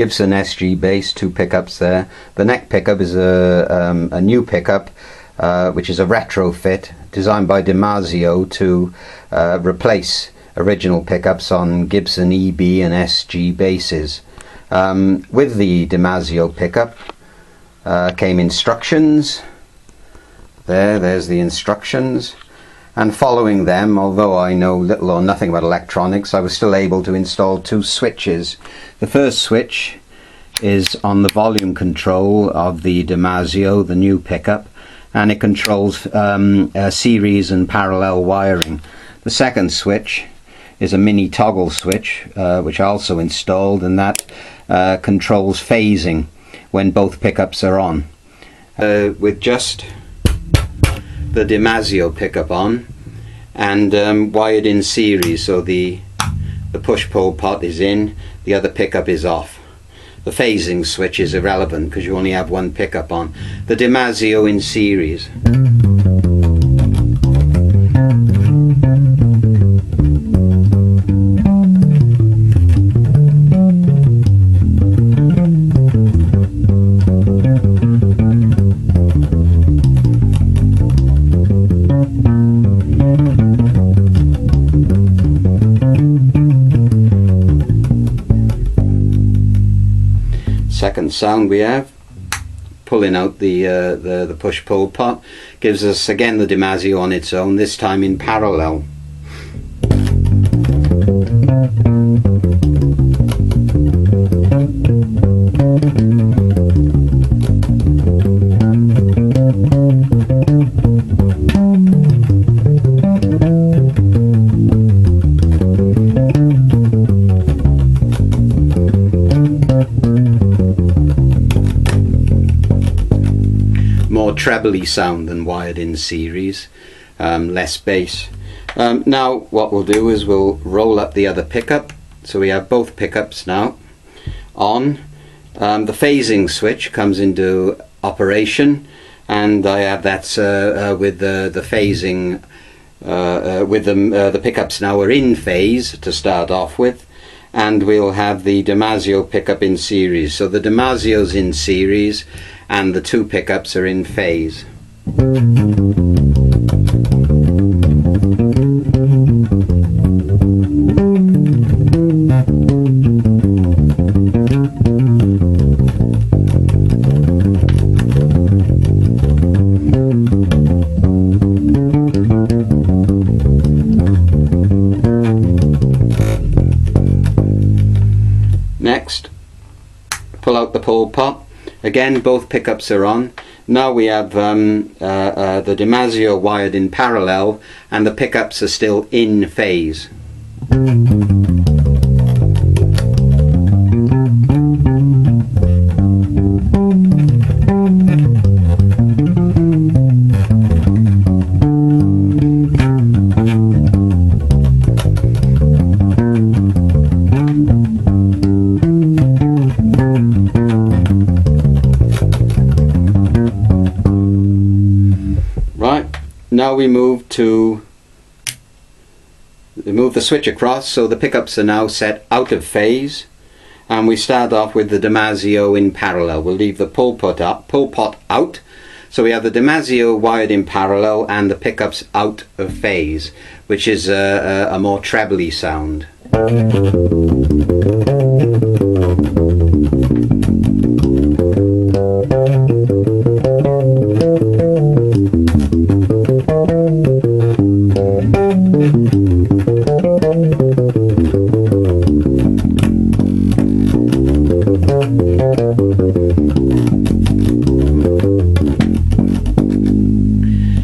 Gibson SG bass, 2 pickups there. The neck pickup is a new pickup, which is a retrofit designed by Dimarzio to replace original pickups on Gibson EB and SG basses. With the Dimarzio pickup came instructions. There's the instructions, and following them, although I know little or nothing about electronics, I was still able to install 2 switches. The first switch is on the volume control of the Dimarzio, the new pickup, and it controls series and parallel wiring. The second switch is a mini toggle switch, which I also installed, and that controls phasing when both pickups are on. With just the Dimarzio pickup on and wired in series, so the push-pull pot is in, the other pickup is off. The phasing switch is irrelevant because you only have 1 pickup on. The Dimarzio in series. Second sound we have, pulling out the push-pull pot, gives us again the Dimarzio on its own, this time in parallel. More trebly sound than wired in series, less bass. Now what we'll do is we'll roll up the other pickup, so we have both pickups now on. The phasing switch comes into operation, and I have that with the phasing with the pickups now are in phase to start off with, and we'll have the Dimarzio pickup in series. So the Dimarzio's in series and the 2 pickups are in phase. Next, pull out the pull pot. Again, both pickups are on. Now we have the Dimarzio wired in parallel and the pickups are still in phase. Now we move the switch across, so the pickups are now set out of phase, and we start off with the Dimarzio in parallel. We'll leave the pull pot out, so we have the Dimarzio wired in parallel and the pickups out of phase, which is a more trebly sound.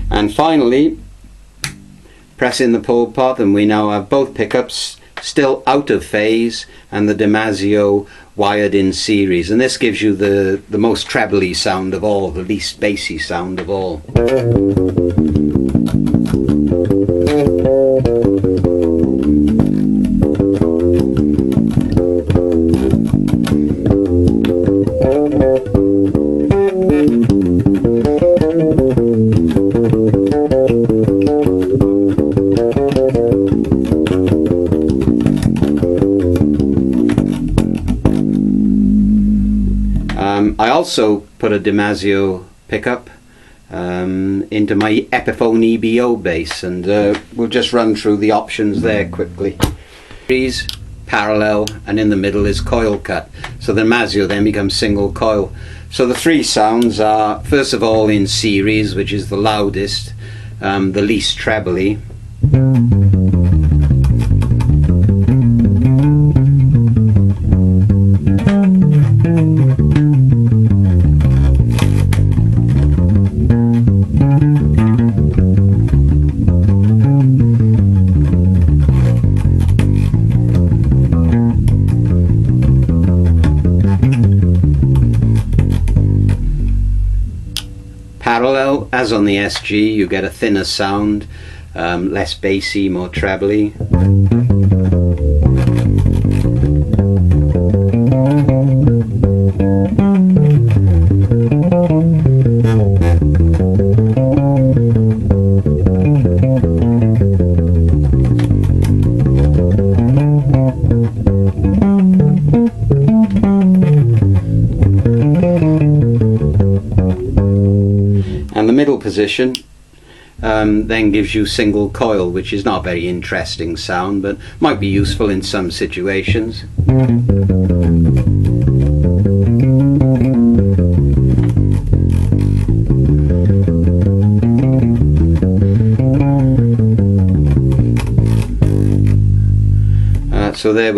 And finally, pressing the pull pot, and we now have both pickups still out of phase and the Dimarzio wired in series, and this gives you the most trebly sound of all, the least bassy sound of all. I also put a Dimarzio pickup into my Epiphone EB0 bass, and we'll just run through the options there quickly. Series, parallel, and in the middle is coil cut. So the Dimarzio then becomes single coil. So the three sounds are, first of all, in series, which is the loudest, the least trebly. Parallel, as on the SG, you get a thinner sound, less bassy, more trebly. And the middle position then gives you single coil, which is not a very interesting sound, but might be useful in some situations. So there we